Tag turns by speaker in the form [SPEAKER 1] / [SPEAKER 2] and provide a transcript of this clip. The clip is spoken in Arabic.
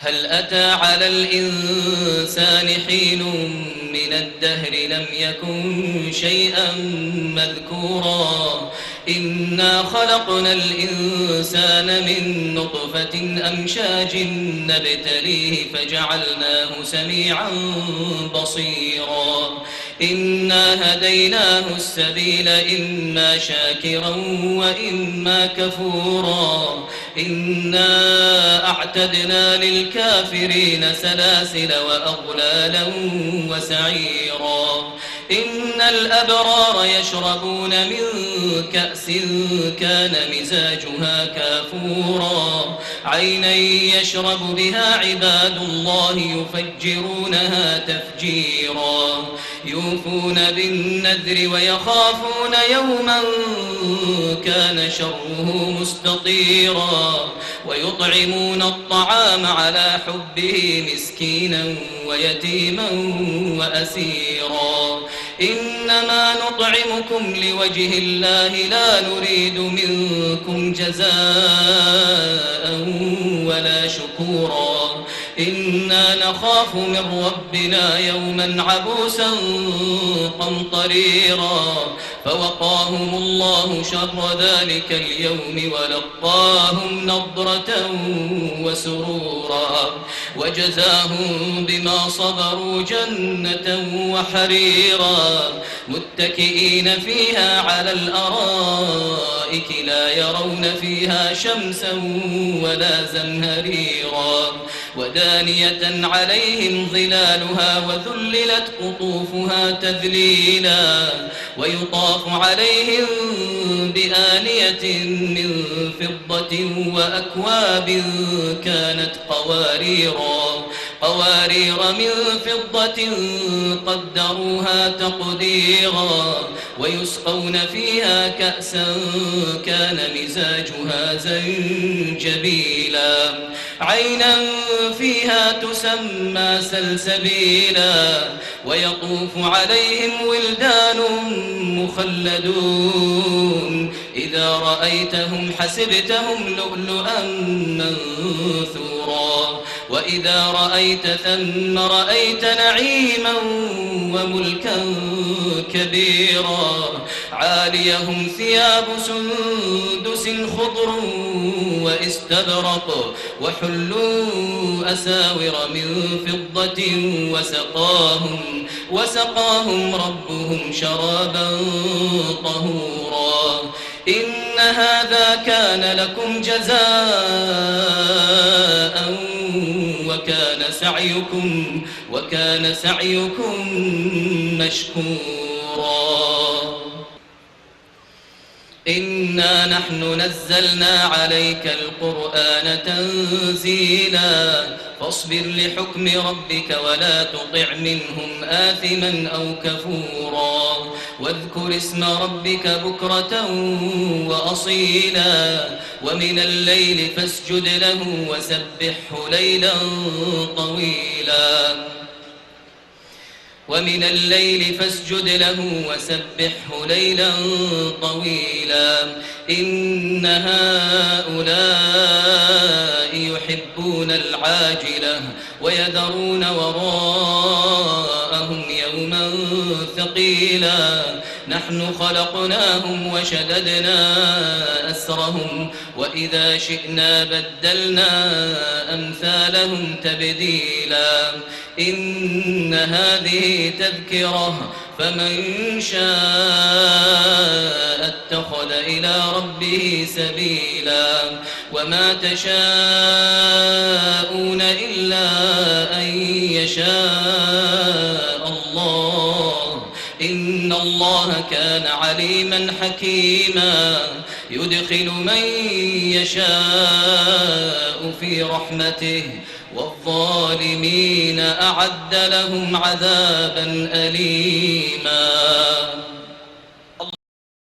[SPEAKER 1] هل أتى على الإنسان حين من الدهر لم يكن شيئا مذكورا إنا خلقنا الإنسان من نطفة أمشاج نبتليه فجعلناه سميعا بصيرا إنا هديناه السبيل إما شاكرا وإما كفورا إنا أعتدنا للكافرين سلاسل وأغلالا وسعيرا إن الأبرار يشربون من كأس كان مزاجها كافورا عينا يشرب بها عباد الله يفجرونها تفجيرا يوفون بالنذر ويخافون يوما كان شره مستطيرا ويطعمون الطعام على حبه مسكينا ويتيما وأسيرا إنما نطعمكم لوجه الله لا نريد منكم جزاء ولا شكورا إنا نخاف من ربنا يوما عبوسا قمطريرا فوقاهم الله شر ذلك اليوم ولقاهم نضرة وسرورا وجزاهم بما صبروا جنة وحريرا متكئين فيها على الأرائك لا يرون فيها شمسا ولا زمهريرا ودانية عليهم ظلالها وذللت قطوفها تذليلا ويطاف عليهم بآنية من فضة وأكواب كانت قوارير من فضة قدروها تقديرا ويسقون فيها كأسا كان مزاجها زنجبيلا عينا فيها تسمى سلسبيلا ويطوف عليهم ولدان مخلدون إذا رأيتهم حسبتهم لؤلؤا منثورا وإذا رأيت ثم رأيت نعيما وملكا كبيرا عاليهم ثياب سندس خضر واستبرق وحلوا أساور من فضة وسقاهم ربهم شرابا طهورا إن هذا كان لكم جزاء وكان سعيكم مشكورا إنا نحن نزلنا عليك القرآن تنزيلا فاصبر لحكم ربك ولا تطع منهم آثما أو كفورا واذكر اسم ربك بكرة وأصيلا ومن الليل فاسجد له وسبحه ليلا طويلا ومن الليل فاسجد له وسبحه ليلا طويلا إن هؤلاء يحبون العاجلة ويذرون وراءهم يوما ثقيلا نحن خلقناهم وشددنا أسرهم وإذا شئنا بدلنا أمثالهم تبديلا إن هذه تذكرة فمن شاء اتخذ إلى ربه سبيلا وما تشاءون إلا أن يشاء الله إن الله كان عليما حكيما يدخل من يشاء في رحمته والظالمين أعد لهم عذابا أليما